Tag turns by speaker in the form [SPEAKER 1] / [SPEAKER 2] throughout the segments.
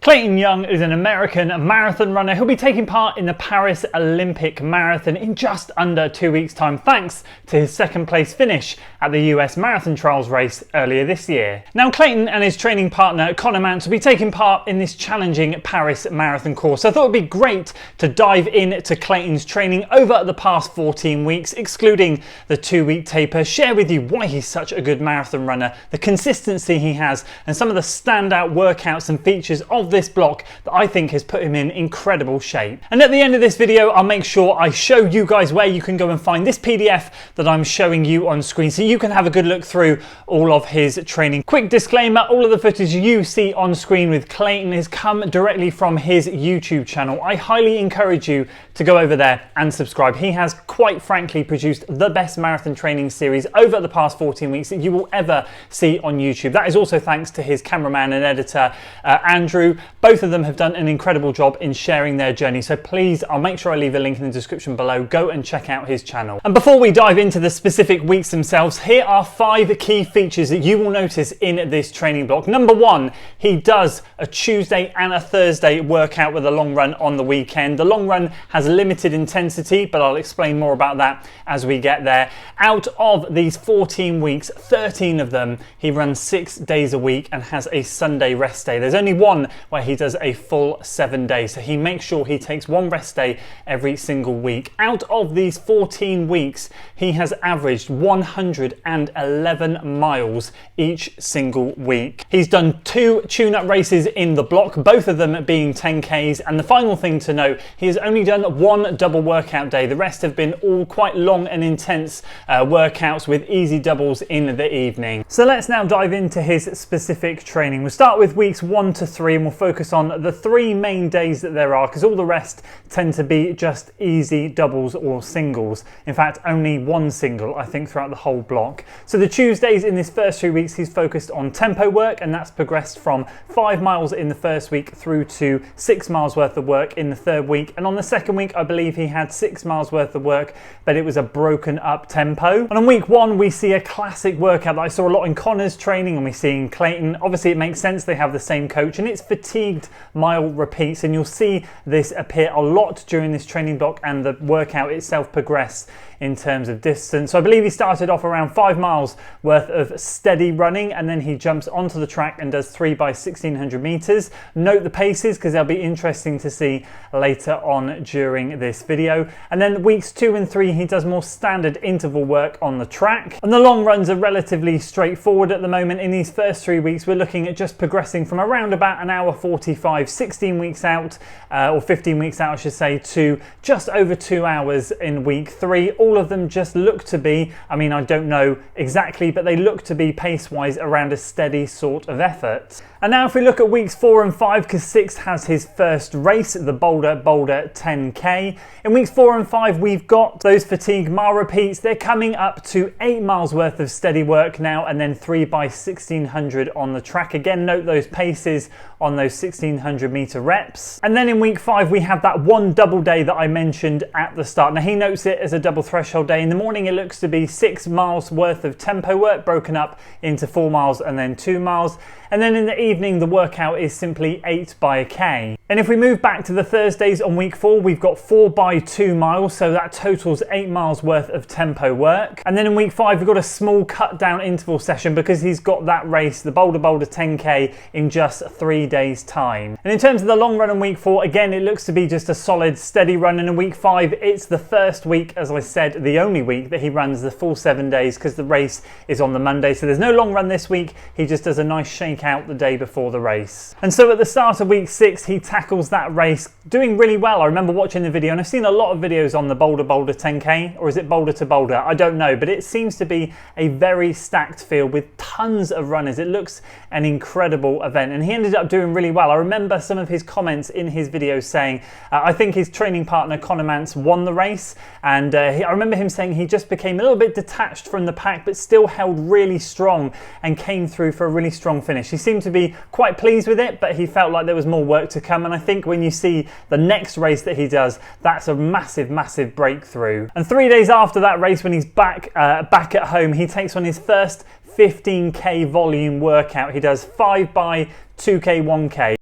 [SPEAKER 1] Clayton Youngs is an American marathon runner who'll be taking part in the Paris Olympic Marathon in just under 2 weeks' time, thanks to his second place finish at the US Marathon Trials race earlier this year. Now, Clayton and his training partner Conor Mantz will be taking part in this challenging Paris Marathon course. So I thought it'd be great to dive into Clayton's training over the past 14 weeks, excluding the 2-week taper, share with you why he's such a good marathon runner, the consistency he has, and some of the standout workouts and features of this block that I think has put him in incredible shape. And at the end of this video, I'll make sure I show you guys where you can go and find this PDF that I'm showing you on screen so you can have a good look through all of his training. Quick disclaimer, all of the footage you see on screen with Clayton has come directly from his YouTube channel. I highly encourage you to go over there and subscribe. He has quite frankly produced the best marathon training series over the past 14 weeks that you will ever see on YouTube. That is also thanks to his cameraman and editor, Andrew. Both of them have done an incredible job in sharing their journey. So please, I'll make sure I leave a link in the description below. Go and check out his channel. And before we dive into the specific weeks themselves, here are 5 key features that you will notice in this training block. Number 1, he does a Tuesday and a Thursday workout with a long run on the weekend. The long run has limited intensity, but I'll explain more about that as we get there. Out of these 14 weeks, 13 of them, he runs 6 days a week and has a Sunday rest day. There's only one where he does a full 7 days. So he makes sure he takes one rest day every single week. Out of these 14 weeks, he has averaged 111 miles each single week. He's done 2 tune-up races in the block, both of them being 10Ks. And the final thing to note, he has only done 1 double workout day. The rest have been all quite long and intense workouts with easy doubles in the evening. So let's now dive into his specific training. We'll start with weeks 1 to 3 and we'll focus on the 3 main days that there are, because all the rest tend to be just easy doubles or singles. In fact, only 1 single, I think, throughout the whole block. So the Tuesdays in this first 3 weeks, he's focused on tempo work, and that's progressed from 5 miles in the first week through to 6 miles worth of work in the third week. And on the second week, I believe he had 6 miles worth of work, but it was a broken up tempo. And on week 1, we see a classic workout that I saw a lot in Conor's training and we see in Clayton. Obviously, it makes sense, they have the same coach, and it's fatigued mile repeats, and you'll see this appear a lot during this training block, and the workout itself progress in terms of distance. So I believe he started off around 5 miles worth of steady running, and then he jumps onto the track and does 3 by 1600 meters. Note the paces because they'll be interesting to see later on during this video. And then weeks 2 and 3, he does more standard interval work on the track, and the long runs are relatively straightforward at the moment. In these first 3 weeks, we're looking at just progressing from around about 1 hour 45, 16 weeks out, or 15 weeks out I should say, to just over 2 hours in week 3. All of them just look to be, I mean, I don't know exactly, but they look to be pace-wise around a steady sort of effort. And now if we look at weeks 4 and 5, because 6 has his first race, the Boulder 10K. In weeks 4 and 5, we've got those fatigue mile repeats. They're coming up to 8 miles worth of steady work now, and then 3 by 1600 on the track. Again, note those paces on those 1600 meter reps. And then in week 5, we have that 1 double day that I mentioned at the start. Now he notes it as a double threshold day. In the morning, it looks to be 6 miles worth of tempo work broken up into 4 miles and then 2 miles. And then in the evening, the workout is simply 8 by a K. And if we move back to the Thursdays on week 4, we've got 4 by 2 miles. So that totals 8 miles worth of tempo work. And then in week 5, we've got a small cut down interval session because he's got that race, the Boulder 10K, in just 3 days time. And in terms of the long run in week 4, again, it looks to be just a solid steady run. And in week 5, it's the first week, as I said, the only week that he runs the full 7 days because the race is on the Monday. So there's no long run this week. He just does a nice shake out the day before the race. And so at the start of week 6, he tackles that race doing really well. I remember watching the video, and I've seen a lot of videos on the Boulder 10K, or is it Boulder to Boulder? I don't know, but it seems to be a very stacked field with tons of runners. It looks an incredible event, and he ended up doing really well. I remember some of his comments in his videos saying, I think his training partner Conor Mantz won the race, and I remember him saying he just became a little bit detached from the pack, but still held really strong and came through for a really strong finish. He seemed to be quite pleased with it, but he felt like there was more work to come, and I think when you see the next race that he does, that's a massive breakthrough. And 3 days after that race, when he's back at home, he takes on his first 15K volume workout. He does 5 by 2K 1K.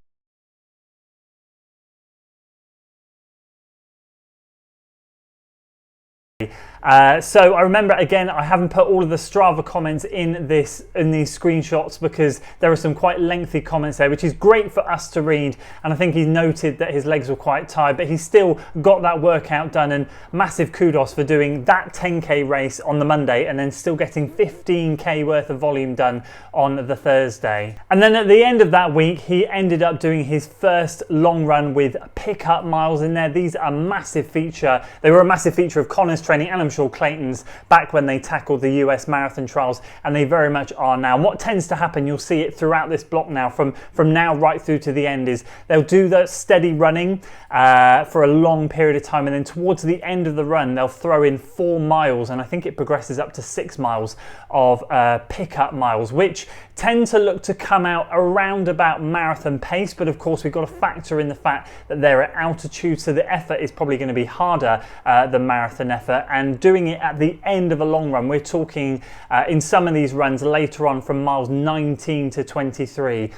[SPEAKER 1] So I remember, again, I haven't put all of the Strava comments in these screenshots because there are some quite lengthy comments there, which is great for us to read. And I think he noted that his legs were quite tired, but he still got that workout done, and massive kudos for doing that 10k race on the Monday and then still getting 15k worth of volume done on the Thursday. And then at the end of that week, he ended up doing his first long run with pickup miles in there. These are a massive feature. They were a massive feature of Connor's training, and I'm sure Clayton's, back when they tackled the US marathon trials, and they very much are now. And what tends to happen, you'll see it throughout this block now, from now right through to the end, is they'll do that steady running for a long period of time, and then towards the end of the run they'll throw in 4 miles, and I think it progresses up to 6 miles of pickup miles, which tend to look to come out around about marathon pace. But of course we've got to factor in the fact that they're at altitude, so the effort is probably going to be harder than marathon effort, and doing it at the end of a long run, we're talking in some of these runs later on from miles 19 to 23,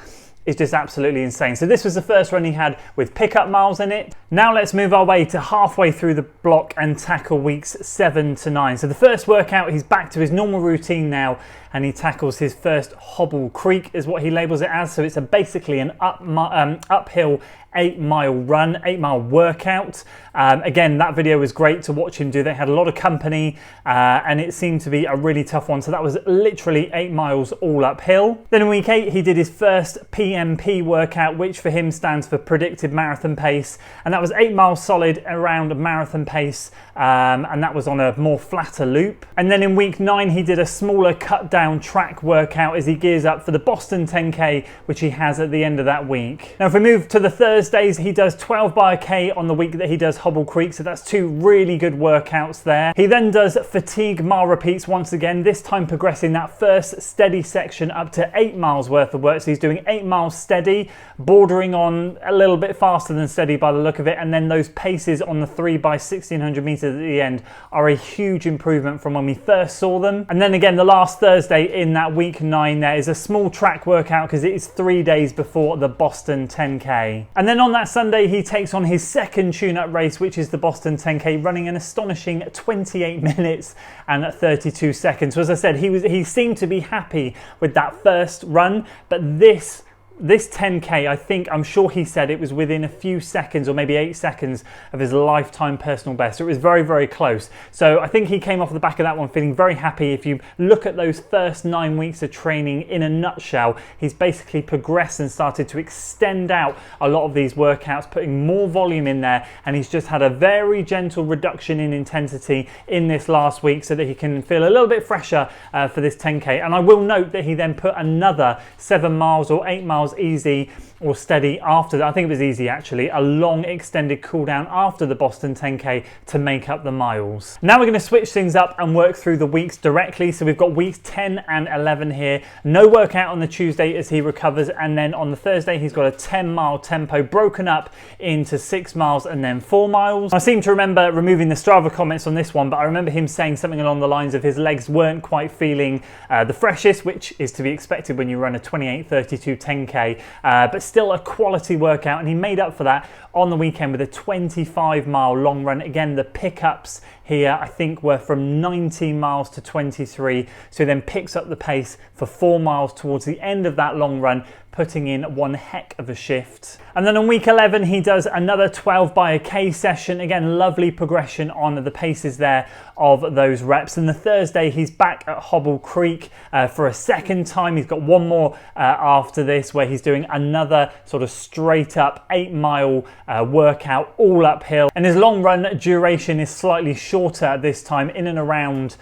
[SPEAKER 1] is just absolutely insane. So this was the first run he had with pickup miles in it. Now let's move our way to halfway through the block and tackle weeks 7 to 9. So the first workout, he's back to his normal routine now, and he tackles his first Hobble Creek, is what he labels it as. So it's basically an uphill 8-mile run, 8-mile workout. Again, that video was great to watch him do. They had a lot of company and it seemed to be a really tough one. So that was literally 8 miles all uphill. Then in week 8, he did his first PMP workout, which for him stands for predicted marathon pace. And that was 8 miles solid around marathon pace. And that was on a more flatter loop. And then in week 9, he did a smaller cut down track workout as he gears up for the Boston 10K, which he has at the end of that week. Now, if we move to the Thursdays, he does 12 by a K on the week that he does Hobble Creek, so that's 2 really good workouts there. He then does fatigue mile repeats once again, this time progressing that first steady section up to 8 miles worth of work. So he's doing 8 miles steady, bordering on a little bit faster than steady by the look of it, and then those paces on the 3 by 1600 meters at the end are a huge improvement from when we first saw them. And then again, the last Thursday in that week 9 there is a small track workout because it is 3 days before the Boston 10K. And then on that Sunday, he takes on his second tune-up race, which is the Boston 10K, running an astonishing 28 minutes and 32 seconds. So as I said, he seemed to be happy with that first run, but this 10K, I'm sure he said it was within a few seconds or maybe 8 seconds of his lifetime personal best. So it was very, very close. So I think he came off the back of that one feeling very happy. If you look at those first 9 weeks of training in a nutshell, he's basically progressed and started to extend out a lot of these workouts, putting more volume in there. And he's just had a very gentle reduction in intensity in this last week so that he can feel a little bit fresher for this 10K. And I will note that he then put another 7 miles or 8 miles easy or steady after that. I think it was easy actually, a long extended cool down after the Boston 10K to make up the miles. Now we're going to switch things up and work through the weeks directly. So we've got weeks 10 and 11 here. No workout on the Tuesday as he recovers, and then on the Thursday he's got a 10-mile tempo broken up into 6 miles and then 4 miles. I seem to remember removing the Strava comments on this one, but I remember him saying something along the lines of his legs weren't quite feeling the freshest, which is to be expected when you run a 28:32 10K, but still a quality workout, and he made up for that on the weekend with a 25-mile long run. Again, the pickups here I think were from 19 miles to 23, so he then picks up the pace for 4 miles towards the end of that long run, putting in one heck of a shift. And then on week 11 he does another 12 by a K session. Again, lovely progression on the paces there of those reps. And the Thursday he's back at Hobble Creek for a second time. He's got one more after this where he's doing another sort of straight up 8-mile workout all uphill, and his long run duration is slightly shorter this time, in and around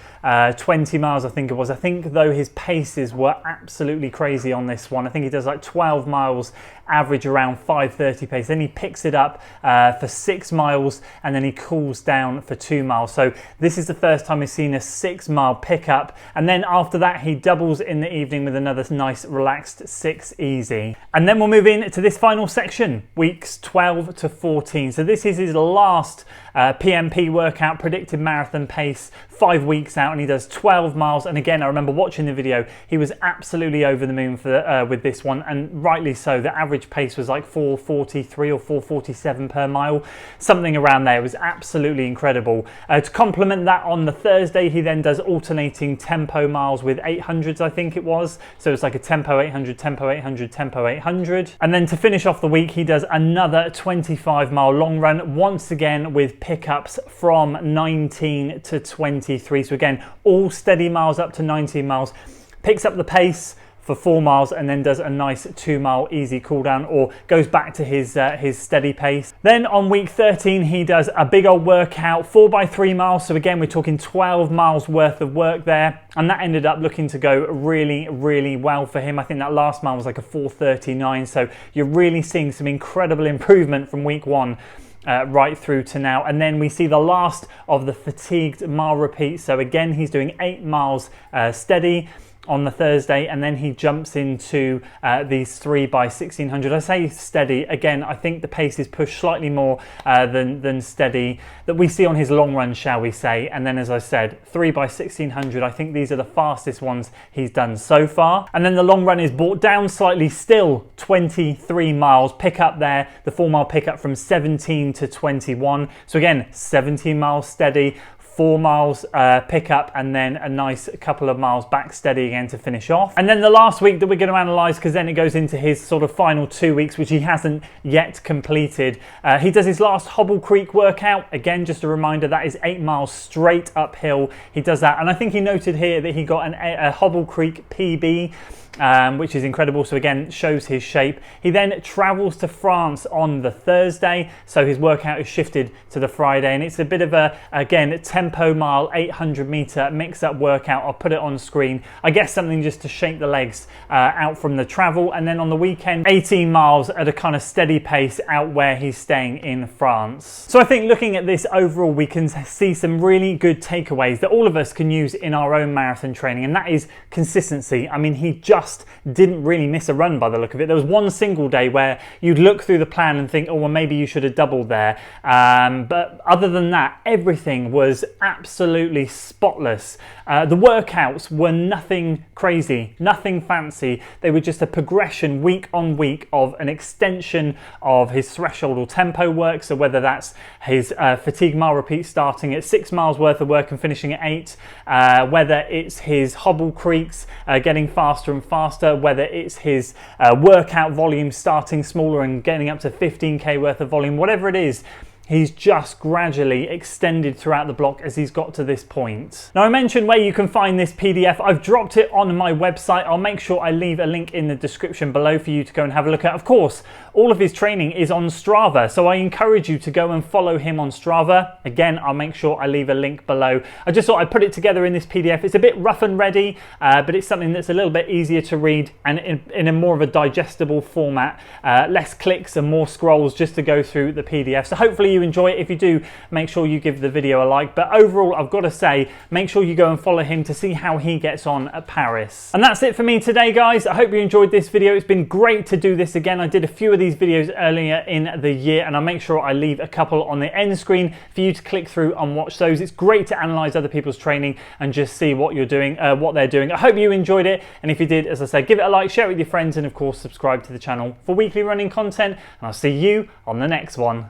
[SPEAKER 1] 20 miles I think it was. I think though his paces were absolutely crazy on this one. I think he does like 12 miles average around 5:30 pace, then he picks it up for 6 miles and then he cools down for 2 miles. So this is the first time we've seen a 6-mile pickup, and then after that he doubles in the evening with another nice relaxed 6 easy. And then we'll move in to this final section, weeks 12 to 14. So this is his last PMP workout, predicted marathon pace, 5 weeks out, and he does 12 miles. And again, I remember watching the video, he was absolutely over the moon for with this one, and rightly so. The average average pace was like 4:43 or 4:47 per mile, something around there. It was absolutely incredible. To complement that, on the Thursday he then does alternating tempo miles with 800s, I think it was. So it's like a tempo 800, tempo 800, tempo 800. And then to finish off the week he does another 25-mile long run, once again with pickups from 19 to 23. So again, all steady miles up to 19 miles. Picks up the pace for 4 miles and then does a nice 2-mile easy cool down, or goes back to his steady pace. Then on week 13 he does a big old workout, 4x3 miles. So again, we're talking 12 miles worth of work there, and that ended up looking to go really well for him. I think that last mile was like a 4:39. So you're really seeing some incredible improvement from week 1 right through to now. And then we see the last of the fatigued mile repeat. So again, he's doing 8 miles steady on the Thursday, and then he jumps into these 3x1600. I say steady, again, I think the pace is pushed slightly more than steady that we see on his long run, shall we say. And then, as I said, 3x1600, I think these are the fastest ones he's done so far. And then the long run is brought down slightly, still 23 miles. Pick up there, the 4-mile pickup from 17 to 21. So again, 17 miles steady, 4 miles pickup, and then a nice couple of miles back steady again to finish off. And then the last week that we're going to analyse, because then it goes into his sort of final 2 weeks, which he hasn't yet completed. He does his last Hobble Creek workout. Again, just a reminder, that is 8 miles straight uphill. He does that, and I think he noted here that he got a Hobble Creek PB, which is incredible. So again, shows his shape. He then travels to France on the Thursday, so his workout is shifted to the Friday, and it's a bit of a, again, tempo mile 800 meter mix-up workout. I'll put it on screen. I guess something just to shake the legs out from the travel. And then on the weekend, 18 miles at a kind of steady pace out where he's staying in France. So I think looking at this overall, we can see some really good takeaways that all of us can use in our own marathon training, and that is consistency. I mean, he just didn't really miss a run by the look of it. There was one single day where you'd look through the plan and think, oh, well, maybe you should have doubled there. But other than that, everything was absolutely spotless. The workouts were nothing crazy, nothing fancy. They were just a progression week on week of an extension of his threshold or tempo work. So whether that's his fatigue mile repeat starting at 6 miles worth of work and finishing at 8, whether it's his Hobble Creeks getting faster and faster, whether it's his workout volume starting smaller and getting up to 15k worth of volume, whatever it is, he's just gradually extended throughout the block as he's got to this point. Now, I mentioned where you can find this PDF. I've dropped it on my website. I'll make sure I leave a link in the description below for you to go and have a look at. Of course, all of his training is on Strava, so I encourage you to go and follow him on Strava. Again, I'll make sure I leave a link below. I just thought I'd put it together in this PDF. It's a bit rough and ready, but it's something that's a little bit easier to read and in a more of a digestible format. Less clicks and more scrolls just to go through the PDF. So hopefully you enjoy it. If you do, make sure you give the video a like. But overall, I've got to say, make sure you go and follow him to see how he gets on at Paris. And that's it for me today, guys. I hope you enjoyed this video. It's been great to do this again. I did a few of these videos earlier in the year, and I'll make sure I leave a couple on the end screen for you to click through and watch those. It's great to analyze other people's training and just see what you're doing, what they're doing. I hope you enjoyed it, and if you did, as I said, give it a like, share it with your friends, and of course subscribe to the channel for weekly running content, and I'll see you on the next one.